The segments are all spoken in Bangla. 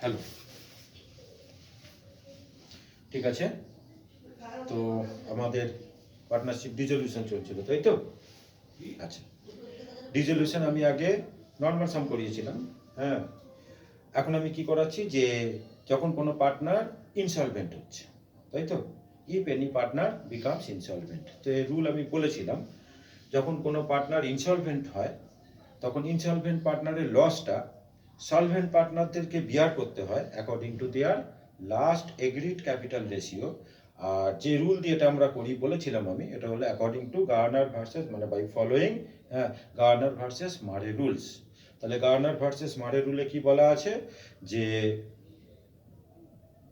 হ্যালো, ঠিক আছে। তো আমাদের পার্টনারশিপ ডিজলিউশন চলছিল, তাই তো? আচ্ছা, ডিজলিউশন আমি আগে নর্মাল সাম করিয়েছিলাম। হ্যাঁ, এখন আমি কি করাচ্ছি যে যখন কোনো পার্টনার ইনসলভেন্ট হচ্ছে, তাই তো, if any partner becomes insolvent, তো এই রুল আমি বলেছিলাম। যখন কোনো পার্টনার ইনসলভেন্ট হয় তখন ইনসলভেন্ট পার্টনারের লসটা সলভেন্ট পার্টনারদেরকে বিয়ার করতে হয় according to their last agreed capital ratio. আর যে রুল দিয়ে এটা আমরা করি বলেছিলাম আমি, এটা হলো অ্যাকর্ডিং টু গার্নার ভার্সেস, মানে বাই ফলোয়িং গার্নার ভার্সেস মারে রুলস। তাহলে গার্নার ভার্সেস মারে রুলে কি বলা আছে যে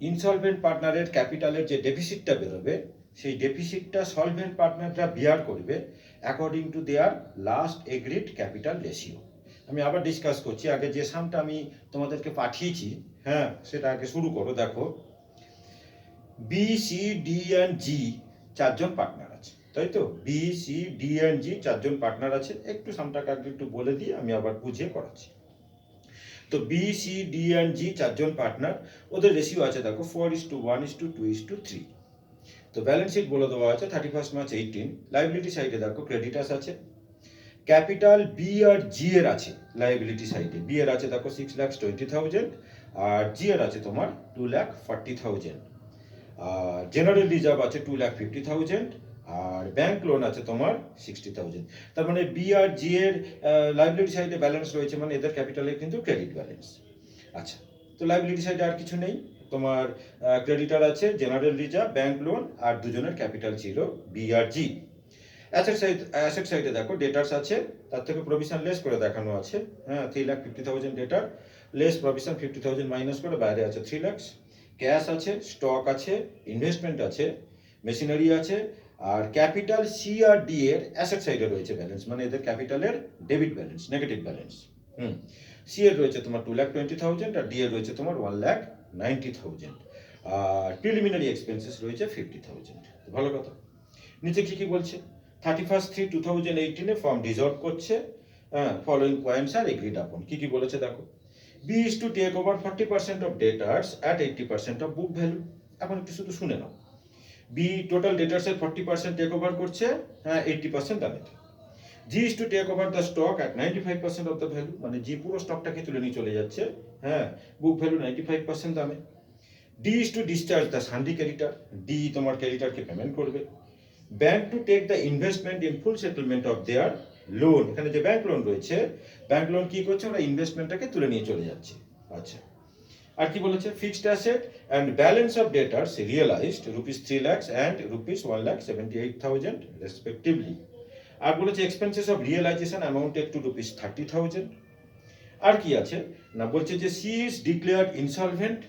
ইনসলভেন্ট পার্টনারের ক্যাপিটালের যে ডেফিসিটটা বেরোবে সেই ডেফিসিটটা সলভেন্ট পার্টনাররা বিয়ার করবে according to their last agreed capital ratio. আমি আবার ডিসকাস করছি, আগে যে সামটা আমি তোমাদেরকে পাঠিয়েছি, হ্যাঁ, সেটা আগে শুরু করো। দেখো, বি, সি, ডি অ্যান্ড জি চারজন পার্টনার আছে, তাই তো? বি, সি, ডি অ্যান্ড জি চারজন পার্টনার আছে। একটু সামটাকে আগে একটু বলে দিয়ে আমি আবার বুঝিয়ে করাচ্ছি। তো বি, সি, ডি অ্যান্ড জি চারজন পার্টনার, ওদের রেশিও আছে দেখো 4:1:2:3। তো ব্যালেন্স শিট বলে দেওয়া আছে 31 মার্চ 18। লাইবিলিটি সাইডে দেখো ক্রেডিটার্স আছে, ক্যাপিটাল বি আর জি এর আছে। লাইবিলিটি সাইডে বি এর আছে দেখো 6,20,000 আর জি এর আছে তোমার 2,40,000। আর জেনারেল রিজার্ভ আছে 2,50,000 আর ব্যাংক লোন আছে তোমার 60,000। তার মানে বি আর জি এর লাইবিলিটি সাইডে ব্যালেন্স রয়েছে, মানে এদের ক্যাপিটালে কিন্তু ক্রেডিট ব্যালেন্স। আচ্ছা, তো লাইবিলিটি সাইডে আর কিছু নেই, তোমার ক্রেডিটার আছে, জেনারেল রিজার্ভ, ব্যাংক লোন, আর দুজনের ক্যাপিটাল ছিল বি আর জি। অ্যাসেট সাইডে দেখো ডেটার্স আছে, তার থেকে প্রভিশন লেস করে দেখানো আছে। হ্যাঁ, 3,50,000 ডেটার, লেস প্রভিশন 50,000 মাইনাস করে বাইরে আছে 3 লাখ। ক্যাশ আছে, স্টক আছে, ইনভেস্টমেন্ট আছে, মেশিনারি আছে। আর ক্যাপিটাল সি আর ডি এর অ্যাসেট সাইডে রয়েছে ব্যালেন্স, মানে এদের ক্যাপিটালের debit balance, negative balance. C এর রয়েছে তোমার 2,20,000 আর ডি এর রয়েছে তোমার 1,90,000। আর প্রিলিমিনারি এক্সপেন্সেস রয়েছে 50,000। ভালো কথা। নিচে কি কি বলছে? 31/3/2018 ফর্ম ডিজলভ করছে, following points are agreed upon. কি কি বলেছে দেখো, B is to take over 40% of debtors at 80% of book value. এখন একটু শুধু শুনে নাও, বি টোটাল ডেটার্সের 40% টেক ওভার করছে, 80% দামে। G is to take over the stock at 95% of the value, মানে জি পুরো স্টকটাকে তুলে নিয়ে চলে যাচ্ছে, বুক ভ্যালু 95% দামে। D is to discharge the sundry creditor, D তোমার ক্রেডিটারকে পেমেন্ট করবে। Bank to take the investment in full settlement of their loan, এখানে যে ব্যাংক লোন রয়েছে, ব্যাংক লোন কি করছে, ওরা ইনভেস্টমেন্টটাকে তুলে নিয়ে চলে যাচ্ছে। আচ্ছা, আর কি বলেছে, fixed asset and balance of debtors realised ₹3 lakhs and ₹1,78,000 respectively. আর বলেছে expenses of realisation amounted to ₹30,000। আর কি আছে না, বলছে যে C is declared insolvent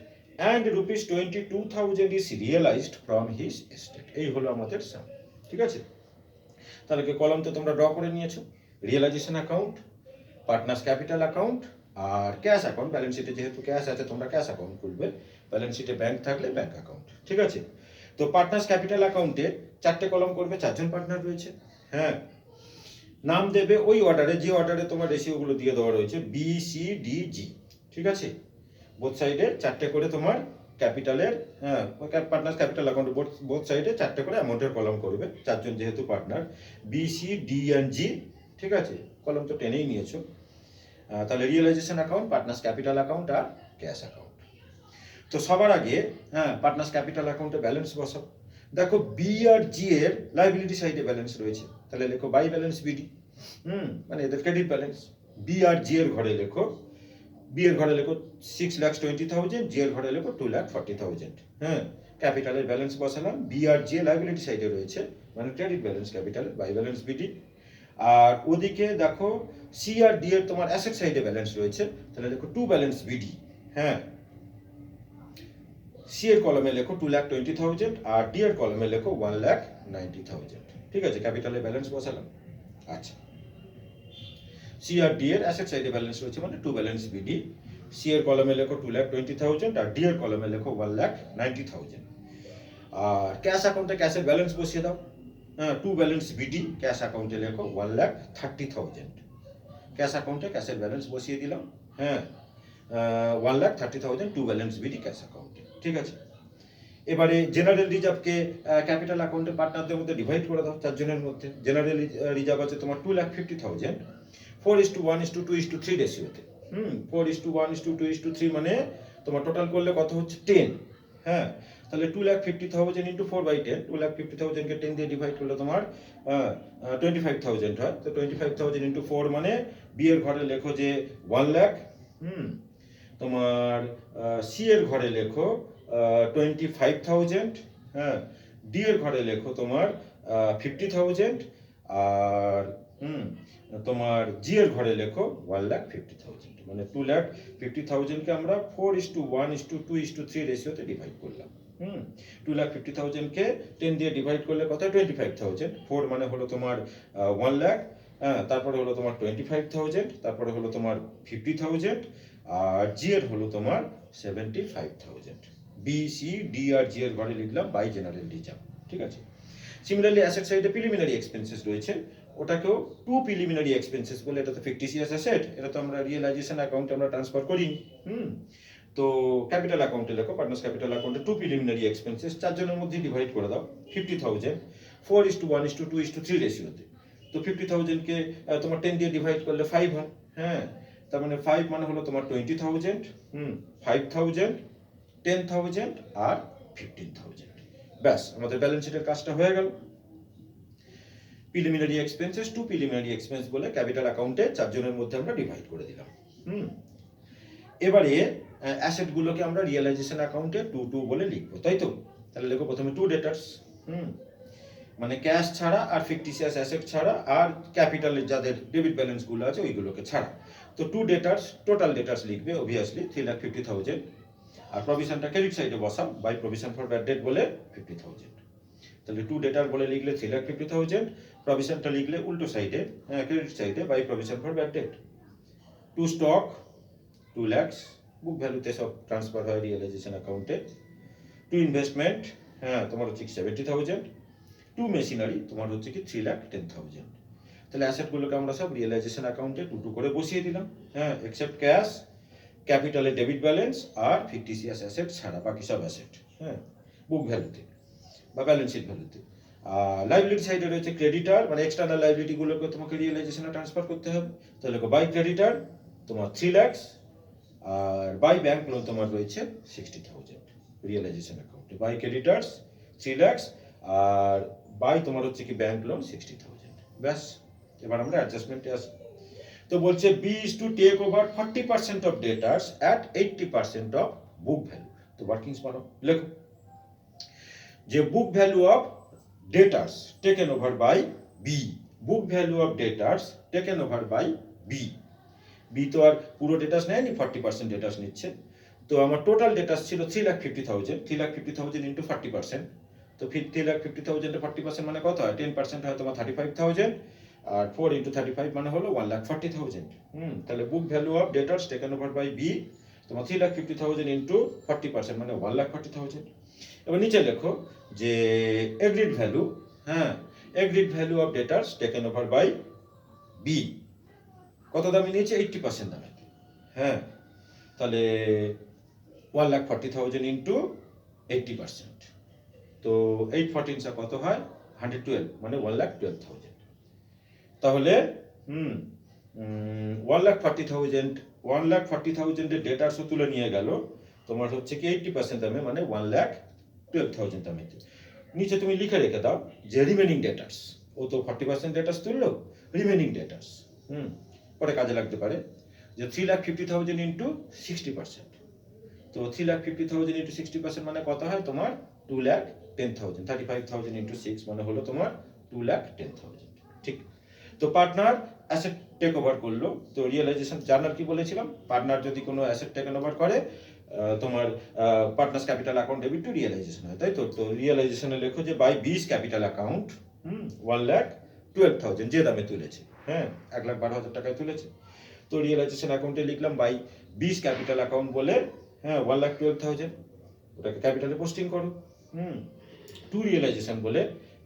and ₹22,000 is realised from his estate. এই হলো আমাদের সাম, ঠিক আছে? তাহলে কি কলম তো তোমরা ড্র করে নিয়েছো, realisation account, partners capital account আর ক্যাশ অ্যাকাউন্ট। ব্যালেন্স শিটে যেহেতু ক্যাশ আছে তোমরা ক্যাশ অ্যাকাউন্ট খুলবে, ব্যালেন্স শিটে ব্যাংক থাকলে ব্যাংক অ্যাকাউন্ট, ঠিক আছে? তো পার্টনার্স ক্যাপিটাল অ্যাকাউন্টে 4টে কলম করবে, 4জন পার্টনার রয়েছে। হ্যাঁ, নাম দেবে ওই অর্ডারে, যে অর্ডারে তোমার রেশিওগুলো দিয়ে দেওয়া রয়েছে, বি, সি, ডি, জি, ঠিক আছে? বোথ সাইডে 4টে করে তোমার ক্যাপিটালের, পার্টনার্স ক্যাপিটাল অ্যাকাউন্টে বোথ সাইডে 4টে করে অ্যামাউন্টের কলম করবে, 4জন যেহেতু partner, B, C, D and G, ঠিক আছে? কলম তো টেনেই নিয়েছো। তাহলে realisation account, partners capital account আর ক্যাশ অ্যাকাউন্ট। তো সবার আগে পার্টনার্স ক্যাপিটাল অ্যাকাউন্টে ব্যালেন্স বসাও। দেখো বি আর জি এর লাইবিলিটি সাইডে ব্যালেন্স রয়েছে, তাহলে লেখো বাই ব্যালেন্স বিডি। মানে এদের ক্রেডিট ব্যালেন্স। বি আর জি এর ঘরে লেখো, বি এর ঘরে লেখো 6,20,000, জি এর ঘরে লেখো 2,40,000। ক্যাপিটালের ব্যালেন্স বসালাম, বি আর জি লাইবিলিটি সাইডে রয়েছে, মানে ক্রেডিট ব্যালেন্স ক্যাপিটালের, বাই ব্যালেন্স বিডি। আর ওদিকে দেখো সি আর ডি এর তোমার অ্যাসেট সাইডে ব্যালেন্স রয়েছে, তাহলে লেখো টু ব্যালেন্স বিডি। সি এর কলমে লেখো 2,20,000 আর ডি এর কলমে লেখো 1,90,000, ঠিক আছে? ক্যাপিটালের ব্যালেন্স বসালাম। আচ্ছা, সি আর ডি এর অ্যাসেট সাইডে ব্যালেন্স রয়েছে, মানে টু ব্যালেন্স বিডি। সি এর কলমে লেখো 2,20,000 আর ডি এর কলমে লেখো 1,90,000। আর ক্যাশ অ্যাকাউন্টে ক্যাশের ব্যালেন্স বসিয়ে দাও, টু ব্যালেন্স বিডি, ক্যাশ অ্যাকাউন্টে লেখো 1,30,000। ক্যাশ অ্যাকাউন্টে ক্যাশের ব্যালেন্স বসিয়ে দিলাম। 1,30,000 টু ব্যালেন্স বিডি ক্যাশ অ্যাকাউন্টে। ঠিক আছে, এবারে জেনারেল রিজার্ভকে ক্যাপিটাল অ্যাকাউন্টে পার্টনারদের মধ্যে ডিভাইড করে দাও 4 জনের মধ্যে। জেনারেল রিজার্ভ আছে তোমার 2,50,000, 4:1:2:3 রেশিওতে। 4:1:2:3 মানে তোমার টোটাল করলে কত হচ্ছে 10। হ্যাঁ, তাহলে 2,50,000 ইন্টু 4/10, 2,50,000কে 10 দিয়ে ডিভাইড করলে তোমার 25,000 হয়। তো 25,000 ইন্টু 4 মানে বি এর ঘরে লেখো যে 1 লাখ। তোমার সি এর ঘরে লেখো 25,000। হ্যাঁ, ডি এর ঘরে লেখো তোমার 50,000। আর তোমার জি এর ঘরে লেখো 1,50,000। মানে 2,50,000কে আমরা 4:1:2:3 রেশিওতে ডিভাইড করলাম। 2,50,000কে 10 দিয়ে ডিভাইড করলে কত হয় 25,000। 4 মানে হলো তোমার 1 লাখ। হ্যাঁ, তারপরে হলো তোমার 25,000, তারপরে হলো তোমার 50,000, আর জি এর হলো তোমার 75,000। বি, সি, ডি আর জি এর ঘরে লিখলাম বাই জেনারেল রিজার্ভ। ঠিক আছে, সিমিলারলি অ্যাসেট সাইডে প্রিলিমিনারি এক্সপেন্সেস রয়েছে, ওটাকেও টু প্রিলিমিনারি এক্সপেন্সেস বলে। এটা তো ফিকটিসিয়াস অ্যাসেট, এটা তো আমরা রিয়েলাইজেশন অ্যাকাউন্টে আমরা ট্রান্সফার করিনি। তো ক্যাপিটাল অ্যাকাউন্টে লেখো, পার্টনার্স ক্যাপিটাল অ্যাকাউন্টে টু প্রিলিমিনারি এক্সপেন্সেস 4 জনের মধ্যে ডিভাইড করে দাও। 50,000 4:1:2:3 রেশিওতে। তো 50,000কে তোমার 10 দিয়ে ডিভাইড করলে 5 হয়। হ্যাঁ, তার মানে 5 মানে হলো তোমার 20,000, 5,000, 10,000 আর 15,000। ব্যাস, আমাদের ব্যালেন্স শিটের কাজটা হয়ে গেল। Preliminary expenses to preliminary expense বলে ক্যাপিটাল অ্যাকাউন্টে 4 জনের মধ্যে আমরা ডিভাইড করে দিলাম। এবারে অ্যাসেটগুলোকে আমরা রিয়েলাইজেশন অ্যাকাউন্টে 2 বলে লিখবো, তাই তো? তাহলে লিখো প্রথমে টু ডেটার্স, মানে ক্যাশ ছাড়া আর ফিকটিসিয়াস অ্যাসেট ছাড়া আর ক্যাপিটালের যাদের ডেবিট ব্যালেন্স গুলো আছে ওইগুলোকে ছাড়া। তো টু ডেটার্স, টোটাল ডেটার্স লিখবে অবভিয়াসলি 3,50,000, আর প্রভিশনটা ক্রেডিট সাইডে বসাও by provision for bad debt বলে 50,000। তাহলে টু ডেটার বলে লিখলে 3,50,000, প্রভিশনটা লিখলে উল্টো সাইডে, ক্রেডিট সাইডে by provision for bad debt. To stock 2 lakhs, book ভ্যালুতে সব ট্রান্সফার হয় রিয়েলাইজেশন অ্যাকাউন্টে। টু ইনভেস্টমেন্ট, হ্যাঁ তোমার হচ্ছে 70,000। টু মেশিনারি তোমার হচ্ছে কি 3,10,000। তাহলে অ্যাসেটগুলোকে আমরা সব রিয়েলাইজেশন অ্যাকাউন্টে 2 করে বসিয়ে দিলাম। হ্যাঁ, এক্সেপ্ট ক্যাশ, ক্যাপিটালের ডেবিট ব্যালেন্স আর ফিকটিসিয়াস অ্যাসেট ছাড়া বাকি সব অ্যাসেট, হ্যাঁ, বুক ভ্যালুতে বা ব্যালেন্স শিট ভ্যালুতে। আর লাইবিলিটি সাইডে রয়েছে ক্রেডিটার, মানে এক্সটার্নাল লাইবিলিটিগুলোকে তোমাকে রিয়েলাইজেশনে ট্রান্সফার করতে হবে। তাহলে বাই ক্রেডিটার তোমার 3 lakhs, আর বাই ব্যাংক লোন তোমার রয়েছে 60,000 রিয়েলাইজেশন অ্যাকাউন্টে। বাই ক্রেডিটার্স 3 lakhs, আর বাই তোমার হচ্ছে কি ব্যাংক লোন 60,000। ব্যাস, এবার আমরা অ্যাডজাস্টমেন্টে আসি। তো বলছে B is to take over 40% of debtors at 80% of book value. তো ওয়ার্কিংস বানাও, লেখো যে book value of debtors taken over by B, book value of debtors taken over by B. B তো আর পুরো ডেটাস নেয়নি, 40% ডেটাস নিচ্ছে। তো আমার টোটাল ডেটাস ছিল 3,50,000, 3,50,000 ইন্টু 40%। তো 3,50,000 40% মানে কত হয়? 10% হয় তোমার 35,000, আর 4 ইন্টু 35 মানে হলো 1,40,000। তাহলে book value of debtors taken over by B তোমার 3,50,000 ইন্টু 40% মানে 1,40,000। এবার নিচে লেখো যে এগ্রিড ভ্যালু, হ্যাঁ, agreed value of debtors taken over by B কত দামে নিয়েছে? 80% দামে। হ্যাঁ, তাহলে 1,40,000 ইন্টু 80%, তো 814 কত হয়? 112, মানে 1,12,000। তাহলে 1,40,000 এর ডেটার্সও তুলে নিয়ে গেল তোমার হচ্ছে কি 80% দামে, মানে 1,12,000 দামে। নিচে তুমি লিখে রেখে দাও যে রিমেনিং ডেটার্স, ও তো 40% ডেটার্স তুললো, রিমেনিং ডেটার্স পরে কাজে লাগতে পারে, যে 3,50,000 ইন্টু 60%। তো 3,50,000 ইন্টু 60% মানে কত হয় তোমার? 2,10,000। 35,000 ইন্টু 6 মানে হলো তোমার 2,10,000। ঠিক। তো পার্টনার অ্যাসেট টেক ওভার করলো। তো রিয়েলাইজেশন জার্নাল কি বলেছিলাম? পার্টনার যদি কোনো অ্যাসেট টেকেন ওভার করে তোমার partners capital account debit to realisation হয়, তাই তো? তো রিয়েলাইজেশনে লেখো যে বাই বিস ক্যাপিটাল অ্যাকাউন্ট 1,12,000 যে দামে তুলেছে, হ্যাঁ, 1,12,000 টাকায় তুলেছে। তো রিয়েলাইজেশন অ্যাকাউন্টে লিখলাম বাই বিস ক্যাপিটাল অ্যাকাউন্ট বলে, হ্যাঁ, 1,12,000, ওটাকে ক্যাপিটালে পোস্টিং করো। টু রিয়েলাইজেশন বলে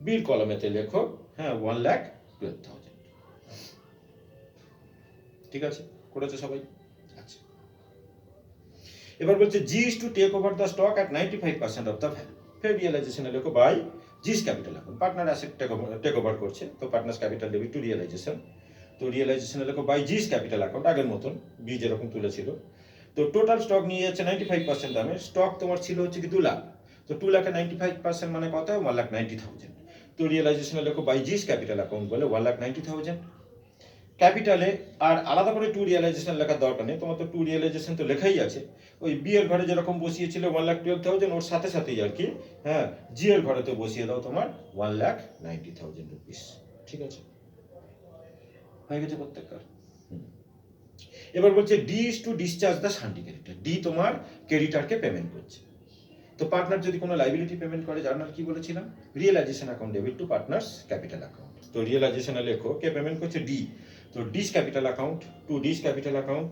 বিল কলামেতে লেখো, হ্যাঁ, 1,12,000। ঠিক আছে, করেছে সবাই? আচ্ছা। এবার বলছে G is to take over the stock at 95% of the value. ফের রিয়েলাইজেশনে লেখো by G's capital account. Partner asset take over করছে, তো partners capital debit to realisation. তো রিয়েলাইজেশনে লেখো বাই জিস ক্যাপিটাল অ্যাকাউন্ট, আগের মতন বি যেরকম তুলেছিল। তো টোটাল স্টক নিয়ে যাচ্ছে 95% দামে, স্টক তোমার ছিল হচ্ছে কি 2 লাখ। তো 2 লাখে 95% মানে কত হয়? 1,90,000। তো রিয়েলাইজেশনে লেখো বাই জিস ক্যাপিটাল অ্যাকাউন্ট বলে 1,90,000। ক্যাপিটালে আর আলাদা করে টু রিয়েলাইজেশন লেখার দরকার নেই, তোমার তো টু রিয়েলাইজেশন তো লেখাই আছে। ওই বি এর ঘরে যেরকম বসিয়েছিল 1,12,000, ওর সাথে সাথেই আর কি, হ্যাঁ, জি এর ঘরে তো বসিয়ে দাও তোমার 1,90,000 রুপিস। ঠিক আছে, হয়ে গেছে প্রত্যেকটা। এবার বলছে D is to discharge the sundry creditor. D তোমার ক্রেডিটারকে পেমেন্ট করছে। তো পার্টনার যদি কোনো লাইবিলিটি পেমেন্ট করে, জার্নাল কি বলেছিলাম? Realisation account debit to partners capital account. তো রিয়েলাইজেশনে লেখো কে পেমেন্ট করছে? ডি। তো D's capital account to D's capital account.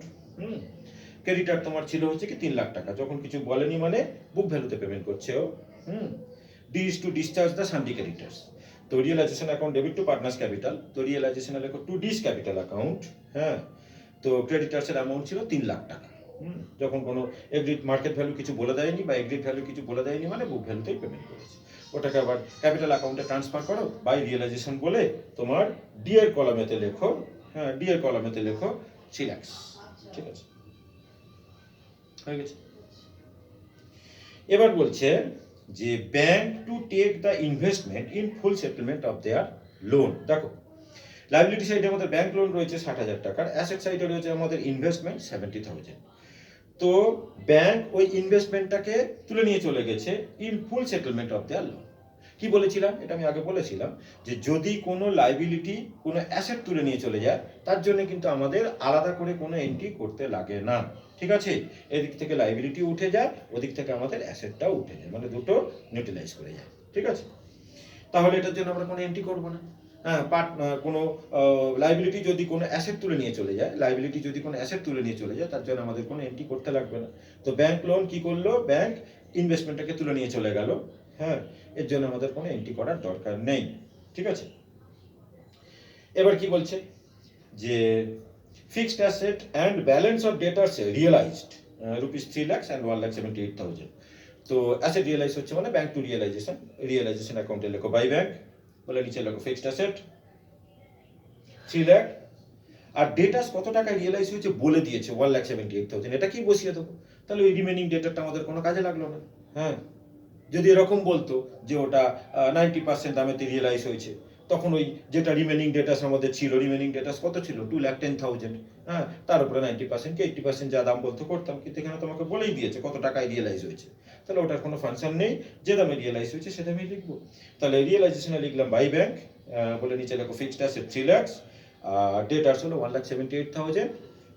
Creditor তোমার ছিল হচ্ছে কি 3 লাখ টাকা, যখন কিছু বলেনি মানে বুক ভ্যালুতে পেমেন্ট করছে ও। D is to discharge the sundry creditors. তো realisation account debit to partners capital. তো রিয়েলাইজেশনে লেখো টু ডিস ক্যাপিটাল অ্যাকাউন্ট। হ্যাঁ, তো ক্রেডিটার্সের অ্যামাউন্ট ছিল 3 লাখ টাকা। যখন কোনো এগ্রিড মার্কেট ভ্যালু কিছু বলে দেয়নি বা এগ্রিড ভ্যালু কিছু বলে দেয়নি মানে বুক ভ্যালুতেই পেমেন্ট করেছে, ওটাকে আবার ক্যাপিটাল অ্যাকাউন্টে ট্রান্সফার করো বাই রিয়েলাইজেশন বলে তোমার ডি এর কলামেতে লেখো, হ্যাঁ, ডি এর কলামেতে লেখো 3 লাখ। ঠিক আছে, হয়ে গেছে। এবার বলছে যে bank to take the investment in full settlement of their loan. দেখো, লাইবিলিটি সাইডে আমাদের ব্যাংক লোন রয়েছে 60,000 টাকার, অ্যাসেট সাইডে রয়েছে আমাদের ইনভেস্টমেন্ট 70,000। তো ব্যাংক ওই ইনভেস্টমেন্টটাকে তুলে নিয়ে চলে গেছে in full settlement of their loan. কি বলেছিলাম? এটা আমি আগে বলেছিলাম যে যদি কোনো লাইবিলিটি কোনো অ্যাসেট তুলে নিয়ে চলে যায়, তার জন্য কিন্তু আমাদের আলাদা করে কোনো এন্ট্রি করতে লাগে না। ঠিক আছে, এদিক থেকে লাইবিলিটি উঠে যায়, ওদিক থেকে আমাদের অ্যাসেটটাও উঠে যায়, মানে দুটো নিউট্রালাইজ করে যায়। ঠিক আছে, তাহলে এটার জন্য আমরা কোনো এন্ট্রি করবো না। হ্যাঁ, কোনো লাইবিলিটি যদি কোনো অ্যাসেট তুলে নিয়ে চলে যায়, লাইবিলিটি যদি কোনো অ্যাসেট তুলে নিয়ে চলে যায়, তার জন্য আমাদের কোনো এন্ট্রি করতে লাগবে না। তো ব্যাংক লোন কি করলো? ব্যাংক ইনভেস্টমেন্টটাকে তুলে নিয়ে চলে গেল, হ্যাঁ, এর জন্য আমাদের কোনো এন্ট্রি করার দরকার নেই। ঠিক আছে, এবার কি বলছে যে fixed asset and balance of debtors realised rupees 3 lakh and 1,78,000। তো অ্যাসেট রিয়েলাইজ হচ্ছে মানে ব্যাংক টু রিয়েলাইজেশন। রিয়েলাইজেশন অ্যাকাউন্টে লেখো বাই ব্যাংক বলে, নিচে লেখো ফিক্সড অ্যাসেট 3 লাখ, আর ডেটাস কত টাকা রিয়েলাইজ হয়েছে বলে দিয়েছে 1,78,000। এটা কি বসিয়ে দেবো? তাহলে ওই রিমেনিং ডেটাটা আমাদের কোনো কাজে লাগলো না। হ্যাঁ, যদি এরকম বলতো যে ওটা 90% দামেতে রিয়েলাইজ হয়েছে, তখন ওই যেটা রিমেনিং ডেটাস আমাদের ছিল, রিমেনিং ডেটাস কত ছিল? 2,10,000। হ্যাঁ, তার উপরে 90% কি 80% যা দাম বলতো করতাম, কিন্তু এখানে তোমাকে বলেই দিয়েছে কত টাকায় রিয়েলাইজ হয়েছে, তাহলে ওটার কোনো ফাংশন নেই, যে দামে রিয়েলাইজ হয়েছে সে দামে লিখবো। তাহলে রিয়েলাইজেশনে লিখলাম বাই ব্যাংক বলে, নিচে লেখো ফিক্সড অ্যাসেট 3 লাখ, ডেটাস হলো 1,78,000,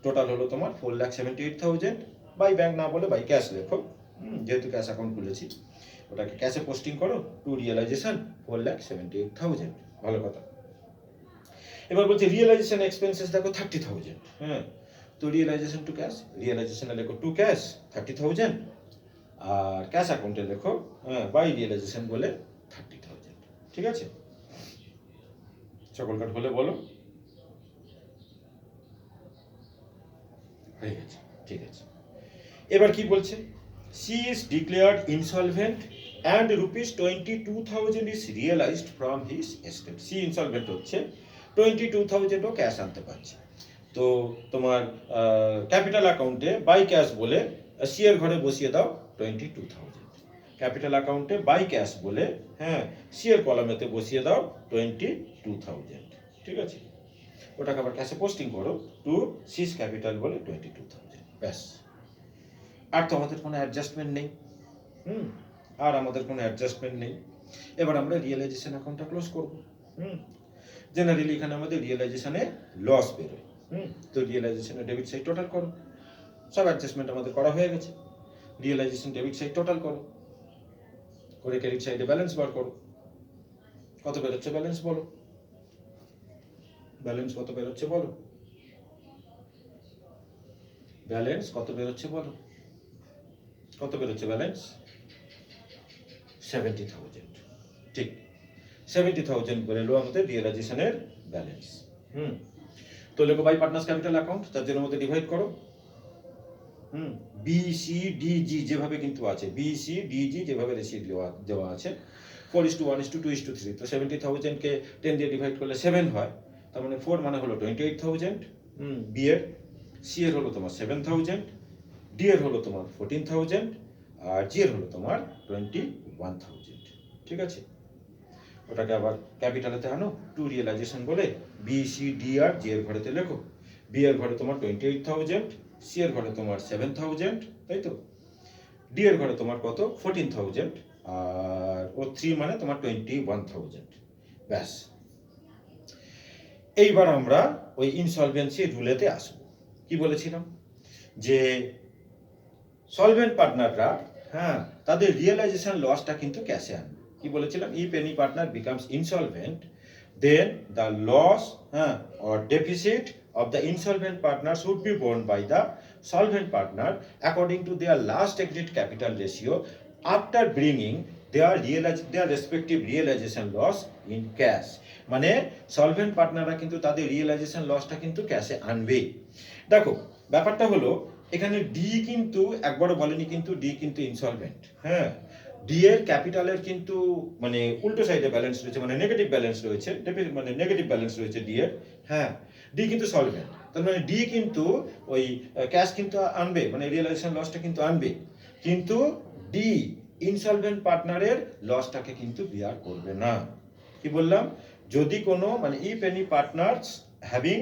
টোটাল হলো তোমার 4,78,000। বাই ব্যাংক না বলে বাই ক্যাশ লেখো, যেহেতু ক্যাশ অ্যাকাউন্ট খুলেছি, ওটাকে ক্যাশে পোস্টিং করো টু রিয়েলাইজেশন 4,78,000। ভালো কথা। এবার বলছে রিয়েলাইজেশন এক্সপেন্সেস দেখো 30,000। হ্যাঁ, তো রিয়েলাইজেশন টু ক্যাশ, রিয়েলাইজেশনে লেখো টু ক্যাশ 30,000, আর ক্যাশ অ্যাকাউন্টে লেখো বাই রিয়েলাইজেশন বলে 30,000। ঠিক আছে, সকল কাট হলে বলো। হয়ে গেছে, ঠিক আছে। এবার কি বলছে? she is declared insolvent and rupees 22,000 is realized from his estate. she insolvent হচ্ছে, 22,000 ও ক্যাশ আনতে পারছে। তো তোমার ক্যাপিটাল অ্যাকাউন্টে বাই ক্যাশ বলে সি এর ঘরে বসিয়ে দাও 22,000। ক্যাপিটাল অ্যাকাউন্টে বাই ক্যাশ বলে, হ্যাঁ, সি এর কলামেতে বসিয়ে দাও 22,000। ঠিক আছে, ওটাকে আবার ক্যাশে পোস্টিং করো টু সিস ক্যাপিটাল বলে 22,000। ব্যাস, আর তো আমাদের কোনো অ্যাডজাস্টমেন্ট নেই। আর আমাদের কোনো অ্যাডজাস্টমেন্ট নেই। এবার আমরা রিয়েলাইজেশন অ্যাকাউন্টটা ক্লোজ করব। জেনারেলি এখানে আমাদের রিয়েলাইজেশনে লস বেরোয়। তো রিয়েলাইজেশনে ডেবিট সাইড টোটাল করো, সব অ্যাডজাস্টমেন্ট আমাদের করা হয়ে গেছে। রিয়েলাইজেশন ডেবিট সাইড টোটাল করো, করে ক্রেডিট সাইডে ব্যালেন্স বার করো, কত বেরোচ্ছে ব্যালেন্স বলো, ব্যালেন্স কত বেরোচ্ছে বলো, ব্যালেন্স কত বেরোচ্ছে বলো, কত বেরোচ্ছে ব্যালেন্স? 70,000। ঠিক, 70,000 বেরোলো আমাদের রিয়েলাইজেশনের ব্যালেন্স। তো লেখো বাই পার্টনার্স ক্যাপিটাল অ্যাকাউন্ট, তার জন্য মধ্যে ডিভাইড করো। বি সি ডি জি যেভাবে কিন্তু আছে, বি সি ডি জি যেভাবে রেশিও দেওয়া আছে 4:1:2:3, তো 70,000কে 10 দিয়ে ডিভাইড করলে 7 হয়, তার মানে 4 মানে হলো 28,000, বি এর, সি এর হলো তোমার 7,000, ডি এর হলো তোমার 14,000, আর জি এর হলো তোমার 21,000। ঠিক আছে, ওটাকে আবার ক্যাপিটালেতে আনো, টু রিয়েলাইজেশন বলে বি সি ডি আর জি এর ঘরেতে লেখো। বি এর ঘরে তোমার 28,000, সি এর ঘরে তোমার 7,000, তাই তো, ডি এর ঘরে তোমার কত 14,000, আর ও 3 মানে তোমার 21,000। ব্যাস, এইবার আমরা ওই ইনসলভেন্সি রুলেতে আসবো। কি বলেছিলাম যে সলভেন্ট পার্টনাররা, হ্যাঁ, তাদের রিয়েলাইজেশন লসটা কিন্তু ক্যাশে আনবে। কি বলেছিলাম, if any partner becomes insolvent then the loss or deficit of the insolvent partner should be borne by the solvent partner according to their last agreed capital ratio after bringing their respective realization loss in cash। মানে সলভেন্ট পার্টনাররা কিন্তু তাদের রিয়েলাইজেশন লসটা কিন্তু ক্যাশে আনবে। দেখো ব্যাপারটা হলো এখানে ডি কিন্তু একবারও বলেনি কিন্তু ডি কিন্তু ইনসলভেন্ট, হ্যাঁ, ডি এর ক্যাপিটালের কিন্তু মানে উল্টো সাইডে ব্যালেন্স রয়েছে, মানে নেগেটিভ ব্যালেন্স রয়েছে, মানে নেগেটিভ ব্যালেন্স রয়েছে ডি এর, হ্যাঁ, ডি কিন্তু সলভেন্ট, তার মানে ডি কিন্তু ওই ক্যাশ কিন্তু আনবে, মানে রিয়েলাইজেশন লসটা কিন্তু আনবে, কিন্তু ডি ইনসলভেন্ট পার্টনারের লসটাকে কিন্তু বিয়ার করবে না। কি বললাম, যদি কোনো মানে if any partners having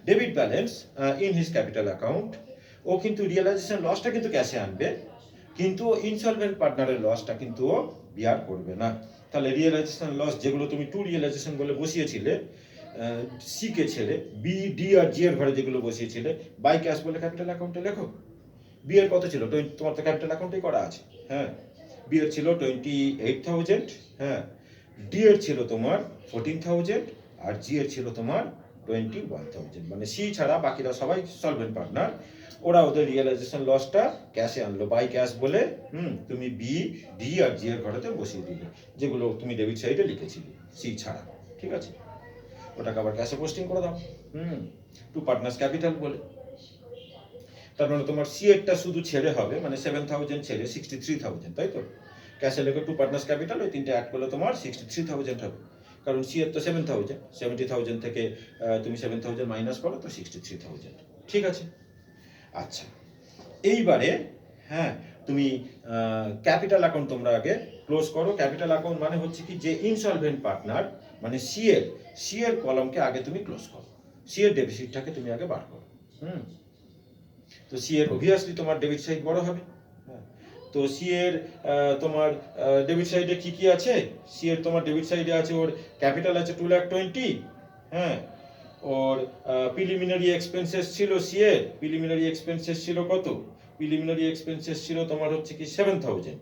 debit balance in his capital account, ও কিন্তু রিয়েলাইজেশন লসটা কিন্তু ক্যাশে আনবে, কিন্তু ইনসলভেন্ট পার্টনারের লসটা কিন্তু ও বিয়ার করবে না। তাহলে রিয়েলাইজেশন লস যেগুলো তুমি টু রিয়েলাইজেশন বলে বসিয়েছিলে, সি কে ছেড়ে বি ডি আর জি এর ঘরে যেগুলো বসিয়েছিলে বাই ক্যাশ বলে ক্যাপিটাল অ্যাকাউন্টে লেখো। বি এর কত ছিল, তোমার তো ক্যাপিটাল অ্যাকাউন্টেই করা আছে, হ্যাঁ, বি এর ছিল 28,000, হ্যাঁ, ডি এর ছিল তোমার 14,000, আর জি এর ছিল তোমার 21,000, মানে সি ছাড়া বাকিরা সবাই সলভেন্ট পার্টনার, ওরা ওদের রিয়েলাইজেশন লসটা ক্যাশে আনলো বাই ক্যাশ বলে, তুমি বি ডি আর জি এর ঘরেতে বসিয়ে দিলে, যেগুলো তুমি ডেবিট সাইডে লিখেছিলে সি ছাড়া। ঠিক আছে, ওটাকে আবার ক্যাশে পোস্টিং করে দাও, টু পার্টনার্স ক্যাপিটাল বলে। তার মানে তোমার সি এরটা শুধু ছেড়ে হবে, মানে 7,000 ছেড়ে 63,000, তাই তো, ক্যাশে লেখো টু পার্টনার্স ক্যাপিটাল, ওই তিনটে অ্যাড করলে তোমার 63,000 হবে, কারণ সি এর তো 7,000, 70,000 থেকে তুমি 7,000 মাইনাস করো তো 63,000। ঠিক আছে, আচ্ছা, এইবারে হ্যাঁ তুমি ক্যাপিটাল অ্যাকাউন্ট তোমরা আগে ক্লোজ করো। ক্যাপিটাল অ্যাকাউন্ট মানে হচ্ছে কি, যে ইনসলভেন্ট পার্টনার মানে সি এর কলমকে আগে তুমি ক্লোজ করো, সি এর ডেবিটটাকে তুমি আগে বার করো। তো সি এর অবভিয়াসলি তোমার ডেবিট সাইড বড় হবে, তো সি এর তোমার ডেবিট সাইডে কি কি আছে, সি এর তোমার ডেবিট সাইডে আছে, ওর ক্যাপিটাল আছে 2,20,000, হ্যাঁ, ওর প্রিলিমিনারি এক্সপেন্সেস ছিল, সি এর প্রিলিমিনারি এক্সপেন্সেস ছিল কত, প্রিলিমিনারি এক্সপেন্সেস ছিল তোমার হচ্ছে কি 7,000,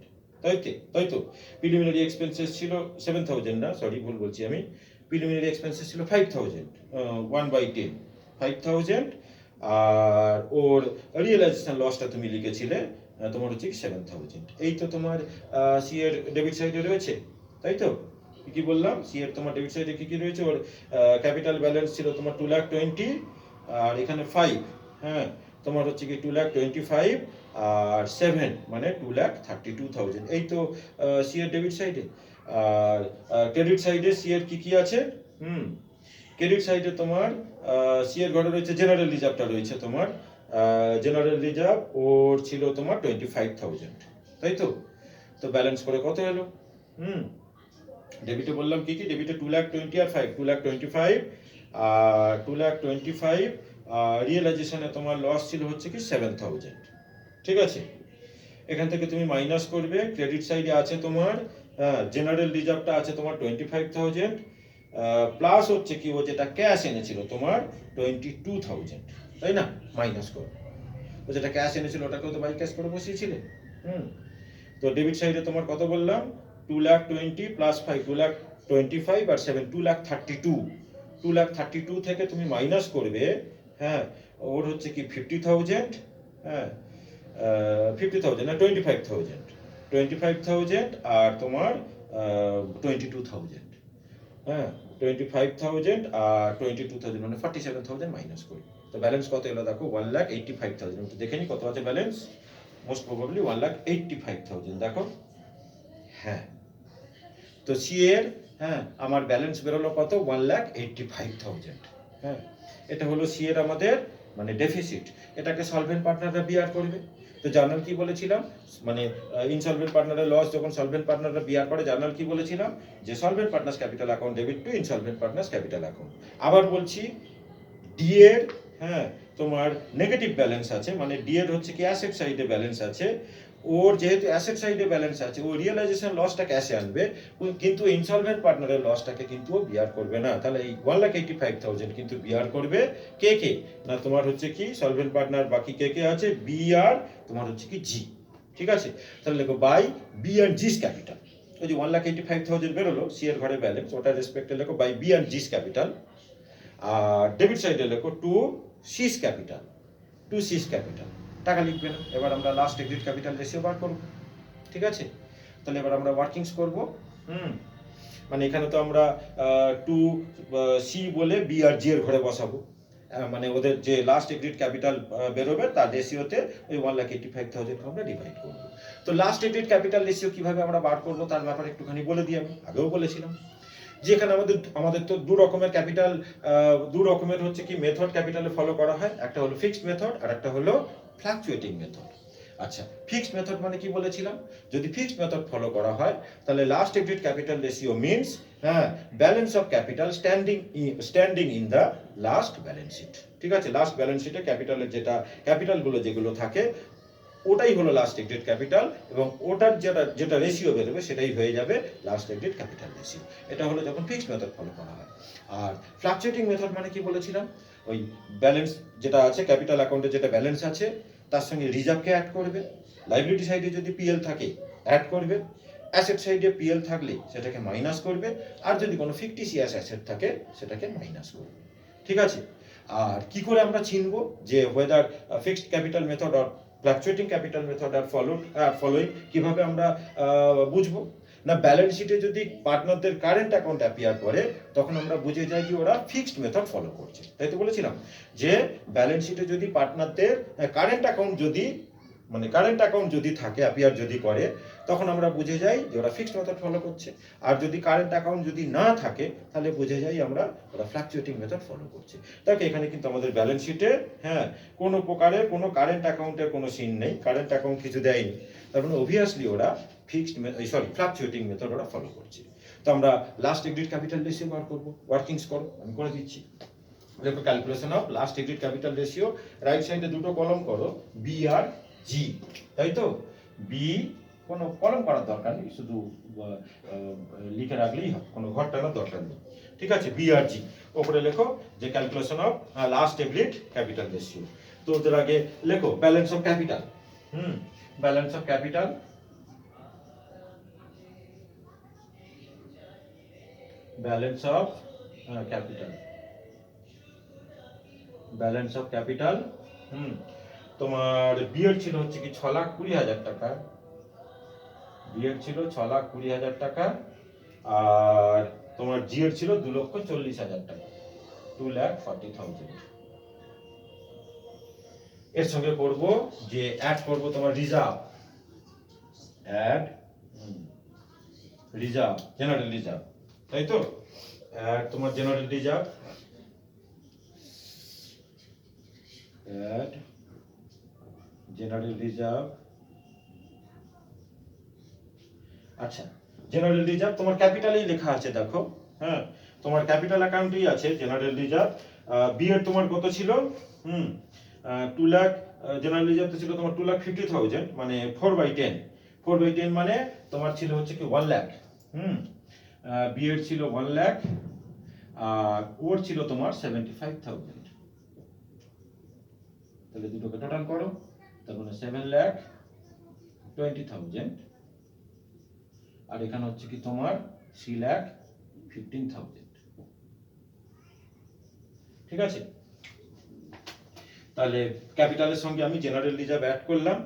তাই তো প্রিলিমিনারি এক্সপেন্সেস ছিল 7,000, না সরি ভুল বলছি আমি, প্রিলিমিনারি এক্সপেন্সেস ছিল 5,000, 1/10 5,000, আর ওর রিয়েলাইজেশন লসটা তুমি লিখেছিলে তোমার হচ্ছে 7,000। এই তো তোমার সি এর ডেবিট সাইডে রয়েছে, তাই তো, কি বললাম, সি এর তোমার ডেবিট সাইডে কি কি রয়েছে, ওর ক্যাপিটাল ব্যালেন্স ছিল তোমার 2,20,000, আর এখানে 5, হ্যাঁ, তোমার হচ্ছে কি 2,25,000, আর 7 মানে 2,32,000। এই তো সি এর ডেবিট সাইডে। আর ক্রেডিট সাইডে সি এর কি কি আছে, ক্রেডিট সাইডে তোমার সি এর ঘরে রয়েছে জেনারেল রিজার্ভটা রয়েছে তোমার, জেনারেল রিজার্ভ ওর ছিল তোমার 25,000, তাই তো, তো ব্যালেন্স করে কত এলো, ডেবিটে বললাম কি কি, ডেবিটে 2,20,000 আর 5, 2,25,000 আর 2,25,000, রিয়েলাইজেশনে তোমার লস ছিল হচ্ছে কি 7,000। ঠিক আছে, এখান থেকে তুমি মাইনাস করবে, ক্রেডিট সাইডে আছে তোমার জেনারেল রিজার্ভটা আছে তোমার 25,000, প্লাস হচ্ছে কি ও যেটা ক্যাশ এনেছিল তোমার 22,000, তাই না, মাইনাস করো, ও যেটা ক্যাশ এনেছিল ওটাকেও তো বাই ক্যাশ করে বসিয়েছিলে, তো ডেবিট সাইডে তোমার কত বললাম, 2,20,000 প্লাস 5, 2,25,000 আর 7, 2,32,000, 2,32,000 থেকে তুমি মাইনাস করবে, হ্যাঁ, ওর হচ্ছে কি 50,000, হ্যাঁ, 50,000 না 25,000, আর তোমার 22,000, হ্যাঁ, 25,000 আর 22,000 মানে 47,000 মাইনাস করবে। তো ব্যালেন্স কত এলো দেখো 1,85,000। একটু দেখে নি কত আছে ব্যালেন্স, মোস্ট প্রবাবলি 1,85,000। দেখো হ্যাঁ, তো সি এর হ্যাঁ আমার ব্যালেন্স বেরোলো কত 1,85,000। হ্যাঁ, এটা হলো সি এর আমাদের মানে ডেফিসিট। এটাকে সলভেন্ট পার্টনাররা বিয়ার করবে। তো জার্নাল কি বলেছিলাম, মানে ইনসলভেন্ট পার্টনারের লস যখন সলভেন্ট পার্টনাররা বিয়ার করে, জার্নাল কি বলেছিলাম যে solvent partners capital account debit two insolvent partners capital account. আবার বলছি ডি এর হ্যাঁ তোমার নেগেটিভ ব্যালেন্স আছে, মানে ডি এর হচ্ছে কি অ্যাসেট সাইডে ব্যালেন্স আছে, ওর যেহেতু অ্যাসেট সাইডে ব্যালেন্স আছে ও রিয়েলাইজেশন লসটা ক্যাশে আনবে, কিন্তু ইনসলভেন্ট পার্টনারের লসটাকে কিন্তু ও বিয়ার করবে না। তাহলে এই 1,85,000 কিন্তু বিয়ার করবে কে কে না, তোমার হচ্ছে কি সলভেন্ট পার্টনার বাকি কে কে আছে বি আর তোমার হচ্ছে কি জি। ঠিক আছে, তাহলে লেখো by B and G's capital. ওই যে 1,85,000 বেরোলো সি এর ঘরে ব্যালেন্স, ওটার রেসপেক্টে লেখো by B and G's capital. আর ডেবিট সাইডে লেখো to C's capital, to C's capital. টাকা লিখবে না। এবার আমরা লাস্ট এক্সিট ক্যাপিটাল রেশিও বার করব। ঠিক আছে, তাহলে এবার আমরা ওয়ার্কিংস করব। মানে এখানে তো আমরা টু সি বলে বি আর জি এর ঘরে বসাবো, মানে ওদের যে লাস্ট এক্সিট ক্যাপিটাল বেরোবে তার রেশিওতে ওই 1,85,000 আমরা ডিভাইড করব। তো লাস্ট এক্সিট ক্যাপিটাল রেশিও কিভাবে আমরা বার করব তার ব্যাপারে একটুখানি বলে দিই। আমি আগেও বলেছিলাম যে এখানে আমাদের তো দু রকমের ক্যাপিটাল, দু রকমের হচ্ছে কি মেথড ক্যাপিটালে ফলো করা হয়, একটা হলো ফিক্সড মেথড আর একটা হলো ফ্লাকচুয়েটিং মেথড। আচ্ছা, ফিক্সড মেথড মানে কি বলেছিলাম, যদি ফিক্সড মেথড ফলো করা হয় তাহলে last exit capital ratio means হ্যাঁ balance of capital standing in the last balance sheet. ঠিক আছে, লাস্ট ব্যালেন্স শিটে ক্যাপিটালের যেটা ক্যাপিটালগুলো যেগুলো থাকে ওটাই হলো লাস্ট এক্সিট ক্যাপিটাল, এবং ওটার যেটা রেশিও বেরোবে সেটাই হয়ে যাবে লাস্ট এক্সিট ক্যাপিটাল রেশিও। এটা হলো যখন ফিক্সড মেথড ফলো করা হয়। আর ফ্লাকচুয়েটিং মেথড মানে কি বলেছিলাম, ওই ব্যালেন্স যেটা আছে ক্যাপিটাল অ্যাকাউন্টে যেটা ব্যালেন্স আছে তার সঙ্গে রিজার্ভকে অ্যাড করবে, লাইবিলিটি সাইডে যদি পিএল থাকে অ্যাড করবে, অ্যাসেট সাইডে পিএল থাকলে সেটাকে মাইনাস করবে, আর যদি কোনো ফিকটিসিয়াস অ্যাসেট থাকে সেটাকে মাইনাস করবে। ঠিক আছে, আর কি করে আমরা চিনবো যে whether fixed capital method or fluctuating capital method আর ফলোইং, কিভাবে আমরা বুঝবো না, ব্যালেন্স শিটে যদি পার্টনারদের কারেন্ট অ্যাকাউন্ট অ্যাপিয়ার করে তখন আমরা বুঝে যাই যে ওরা ফিক্সড মেথড ফলো করছে। তাই তো বলেছিলাম যে ব্যালেন্স শিটে যদি পার্টনারদের কারেন্ট অ্যাকাউন্ট যদি থাকে অ্যাপিয়ার যদি করে তখন আমরা বুঝে যাই যে ওরা ফিক্সড মেথড ফলো করছে, আর যদি কারেন্ট অ্যাকাউন্ট যদি না থাকে তাহলে বুঝে যাই আমরা ওরা ফ্লাকচুয়েটিং মেথড ফলো করছে। দেখো এখানে কিন্তু আমাদের ব্যালেন্স শিটে হ্যাঁ কোনো প্রকারের কোনো কারেন্ট অ্যাকাউন্টের কোনো সিন নেই, কারেন্ট অ্যাকাউন্ট কিছু দেয়নি, তার মানে অবভিয়াসলি ওরা ফ্লাকচুয়েটিং মেথড ওরা ফলো করছে। তো আমরা লাস্ট এক্সিট ক্যাপিটাল রেশিও বার করবো, ওয়ার্কিংস করো, আমি করে দিচ্ছি। দেখো calculation of last exit capital ratio, right সাইডে দুটো কলম করো বি আর জি, তাই তো বি কোনো কলম করার দরকার নেই, শুধু লিখে রাখলেই হবে, কোনো ঘর টানার দরকার নেই। ঠিক আছে, বি আর জি ওপরে লেখো যে calculation of last exit capital ratio. তো ওদের আগে লেখো balance of capital, balance of capital, balance of capital, balance of capital. তোমার বিয়ের ছিল হচ্ছে কি 6,20,000 টাকা, বিয়ের ছিল 6,20,000 টাকা, আর তোমার জি এর ছিল 2,40,000 টাকা, 2,40,000। এর সঙ্গে করব যে অ্যাড করব তোমার reserve, add reserve, general reserve, তাই তো অ্যাড তোমার general reserve, add general reserve. আচ্ছা, জেনারেল রিজার্ভ তোমার ক্যাপিটালেই লেখা আছে, দেখো হ্যাঁ তোমার ক্যাপিটাল অ্যাকাউন্টেই আছে জেনারেল রিজার্ভ। বি এর তোমার কত ছিল 2 লাখ, জেনারেল রিজার্ভ ছিল তোমার 2,50,000, মানে 4/10, 4/10 মানে তোমার ছিল হচ্ছে কি 1 লাখ। বি এর ছিল 1 লাখ আর ওর ছিল তোমার 75,000, তাহলে দুটোকে টোটাল করো, তার মানে 7,20,000, আর এখানে হচ্ছে কি তোমার 3,15,000। ঠিক আছে, তাহলে ক্যাপিটালের সঙ্গে আমি জেনারেল রিজার্ভ অ্যাড করলাম,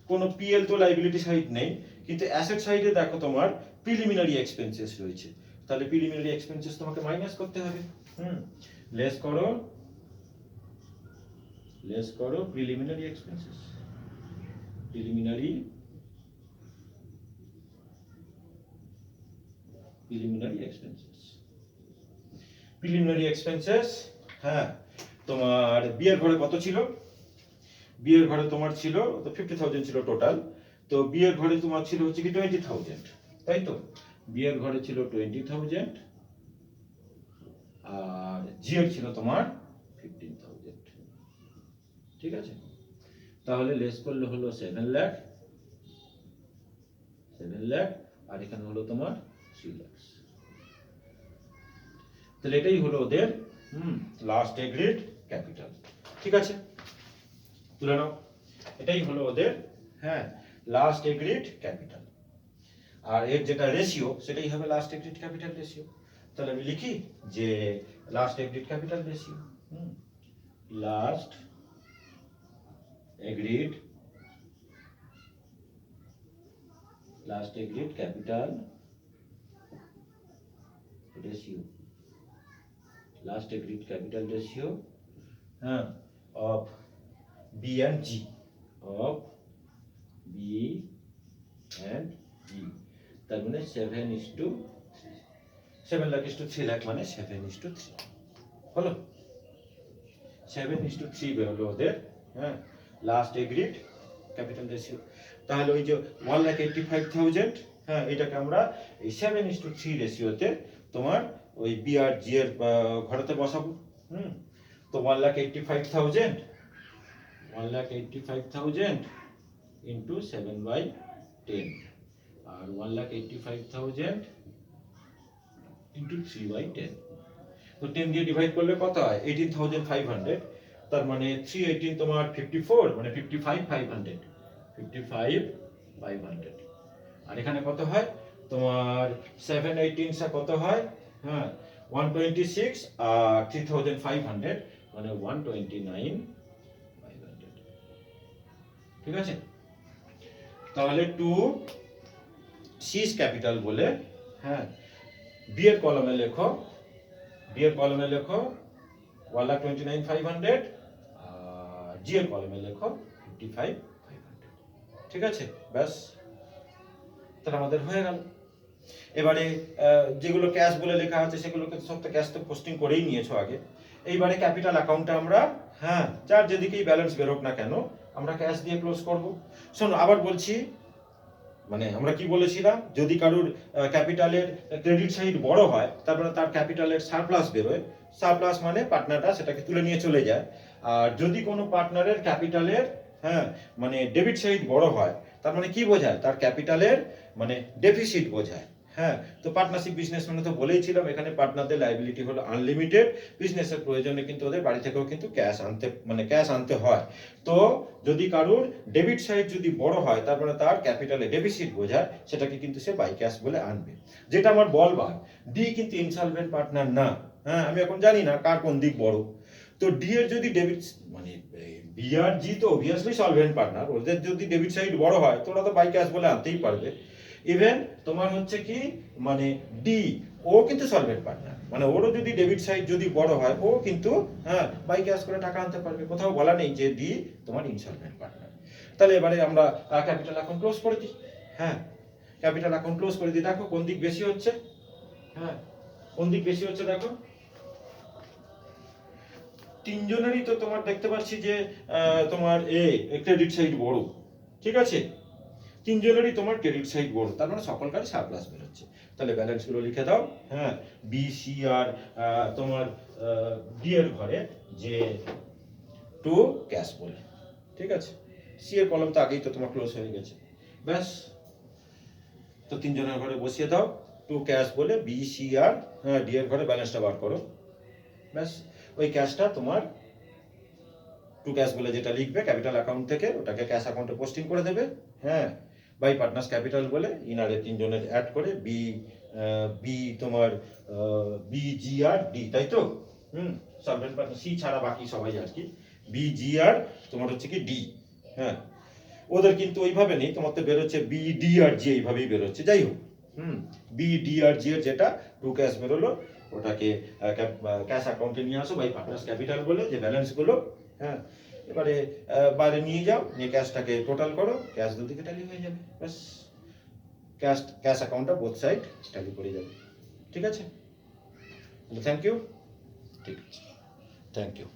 কোনো পিএল তো লাইবিলিটি সাইড নেই, কিন্তু অ্যাসেট সাইডে দেখো তোমার প্রিলিমিনারি এক্সপেন্সেস রয়েছে, তাহলে প্রিলিমিনারি এক্সপেন্সেস তোমাকে মাইনাস করতে হবে। লেস করো লেস করো preliminary expenses, preliminary expenses, preliminary expenses. হ্যাঁ, তোমার বিয়ের ঘরে কত ছিল? বিয়ের ঘরে তোমার ছিল তো 50,000 ছিল টোটাল। তো বিয়ের ঘরে তোমার ছিল হচ্ছে কি 20,000, তাই তো? বিয়ের ঘরে ছিল 20,000 আর জিএর ছিল তোমার 15,000, ঠিক আছে? তাহলে লেস করলে হলো 7 লাখ, 7 লাখ, আর এখানে হলো তোমার 3 লাখ। তাহলে এটাই হলো ওদের লাস্ট এগ্রিড ক্যাপিটাল, ঠিক আছে? তুলে নাও, এটাই হলো ওদের হ্যাঁ লাস্ট এগ্রিড ক্যাপিটাল। আর এর যেটা রেশিও সেটাই হবে লাস্ট এগ্রিড ক্যাপিটাল রেশিও। তাহলে আমি লিখি যে last agreed capital ratio, last agreed capital ratio, last agreed capital ratio হ্যাঁ of B and G, of B and G. তার মানে 7:3, 7 লাখ ইস টু 3 লাখ মানে 7:3 হলো, 7:3 বেরোলো ওদের হ্যাঁ লাস্ট এগ্রিড ক্যাপিটাল রেশিও। তাহলে ওই যে 1,85,000 হ্যাঁ এটাকে আমরা এই 7:3 রেশিওতে তোমার ওই বি আর জি এর ঘরেতে বসাবো। তো 1,85,000 ইন্টু 7/10 আর 1,85,000 ইন্টু 3/10। তো 10 দিয়ে ডিভাইড করলে কত হয়? 18,500। তার মানে 318 তোমার 54 মানে 55,500, 55,500। আর এখানে কত হয় তোমার 718 কত হয়? হ্যাঁ 126 আর 3,500 মানে 129,500, ঠিক আছে? তাহলে টু সিস ক্যাপিটাল বলে হ্যাঁ বি এর কলমে লেখো, বি এর কলমে লেখো 1,29,500 আর জি এর কলমে লেখো 55,500, ঠিক আছে? ব্যাস, তাহলে আমাদের হয়ে গেল। এবারে যেগুলো ক্যাশ বলে লেখা আছে সেগুলোকে সব তো ক্যাশ তো পোস্টিং করেই নিয়েছো আগে। এইবারে ক্যাপিটাল অ্যাকাউন্টে আমরা হ্যাঁ যার যেদিকেই ব্যালেন্স বেরোক না কেন আমরা ক্যাশ দিয়ে ক্লোজ করব। শোনো আবার বলছি, মানে আমরা কি বলেছিলাম, যদি কারুর ক্যাপিটালের ক্রেডিট সাইড বড় হয় তারপরে তার ক্যাপিটালের সারপ্লাস বেরোয়, সারপ্লাস মানে পার্টনারটা সেটাকে তুলে নিয়ে চলে যায়। আর যদি কোনো পার্টনারের ক্যাপিটালের হ্যাঁ মানে ডেবিট সাইড বড় হয় তার মানে কি বোঝায়? তার ক্যাপিটালের মানে ডেফিসিট বোঝায়। হ্যাঁ, তো পার্টনারশিপ বিজনেস মানে তো বলেইছিলাম এখানে পার্টনারদের লায়াবিলিটি হলো আনলিমিটেড, বিজনেসের প্রয়োজনে কিন্তু ওদের বাড়ি থেকেও কিন্তু ক্যাশ আনতে হয়। তো যদি কারুর ডেবিট সাইড যদি বড় হয় তার মানে তার ক্যাপিটালে ডেফিসিট বোঝায়, সেটাকে কিন্তু সে বাই ক্যাশ বলে আনবে। যেটা আমার বলবার, ডি কিন্তু ইনসলভেন্ট পার্টনার না। হ্যাঁ, আমি এখন জানি না কার কোন দিক বড়। তো ডি এর যদি ডেবিট মানে বি আর জি তো অবভিয়াসলি সলভেন্ট পার্টনার, ওদের যদি ডেবিট সাইড বড় হয় তো ওরা তো বাই ক্যাশ বলে আনতেই পারবে। ইভেন তোমার হচ্ছে কি মানে ডি ও কিন্তু সলভেন্ট পার্টনার, মানে ওরও যদি ডেবিট সাইড যদি বড় হয় ও কিন্তু হ্যাঁ বাই ক্যাশ করে টাকা আনতে পারবে, কোথাও বলা নেই যে ডি তোমার ইনসলভেন্ট পার্টনার। তাহলে এবারে আমরা ক্যাপিটাল অ্যাকাউন্ট ক্লোজ করে দিই। হ্যাঁ, ক্যাপিটাল অ্যাকাউন্ট ক্লোজ করে দিই। দেখো কোন দিক বেশি হচ্ছে, হ্যাঁ কোন দিক বেশি হচ্ছে দেখো। তিনজনেরই তো তোমার দেখতে পাচ্ছি যে তোমার ক্রেডিট সাইড বড়, ঠিক আছে? তিনজনেরই তোমার ক্রেডিট সাইড বড়, তার মানে সকলকারই সারপ্লাস বেরোচ্ছে। তাহলে ব্যালেন্স গুলো লিখে দাও। হ্যাঁ, বি সি আর তোমার ডি এর ঘরে যে টু ক্যাশ বলে, ঠিক আছে? সি এর কলম তো আগেই তো তোমার ক্লোজ হয়ে গেছে, ব্যাস। তো তিনজনের ঘরে বসিয়ে দাও টু ক্যাশ বলে, বি সি আর ডি এর ঘরে ব্যালেন্সটা বার করো, ব্যাস। ওই ক্যাশটা তোমার টু ক্যাশ বলে যেটা লিখবে ক্যাপিটাল অ্যাকাউন্ট থেকে ওটাকে ক্যাশ অ্যাকাউন্টে পোস্টিং করে দেবে। হ্যাঁ, বাই পার্টনার্স ক্যাপিটাল বলে ইনারে তিনজনের অ্যাড করে বি বি তোমার বি জি আর ডি, তাই তো? সলভেন্ট পার্টনার সি ছাড়া বাকি সবাই আর কি বি জি আর তোমার হচ্ছে কি ডি। হ্যাঁ, ওদের কিন্তু ওইভাবে নেই, তোমার তো বেরোচ্ছে বি ডি আর জি, এইভাবেই বেরোচ্ছে। যাই হোক, বি ডি আর জি এর যেটা টু ক্যাশ বেরোলো ওটাকে ক্যাশ অ্যাকাউন্টে নিয়ে আসো বাই পার্টনার্স ক্যাপিটাল বলে যে ব্যালেন্স গুলো। হ্যাঁ, এবারে বাইরে নিয়ে যাও, নিয়ে ক্যাশটাকে টোটাল করো, ক্যাশ দুদিকে ট্যালি হয়ে যাবে, ব্যাস ক্যাশ অ্যাকাউন্টটা বোথ সাইড ট্যালি করে যাবে। ঠিক আছে, থ্যাংক ইউ। ঠিক আছে, থ্যাংক ইউ।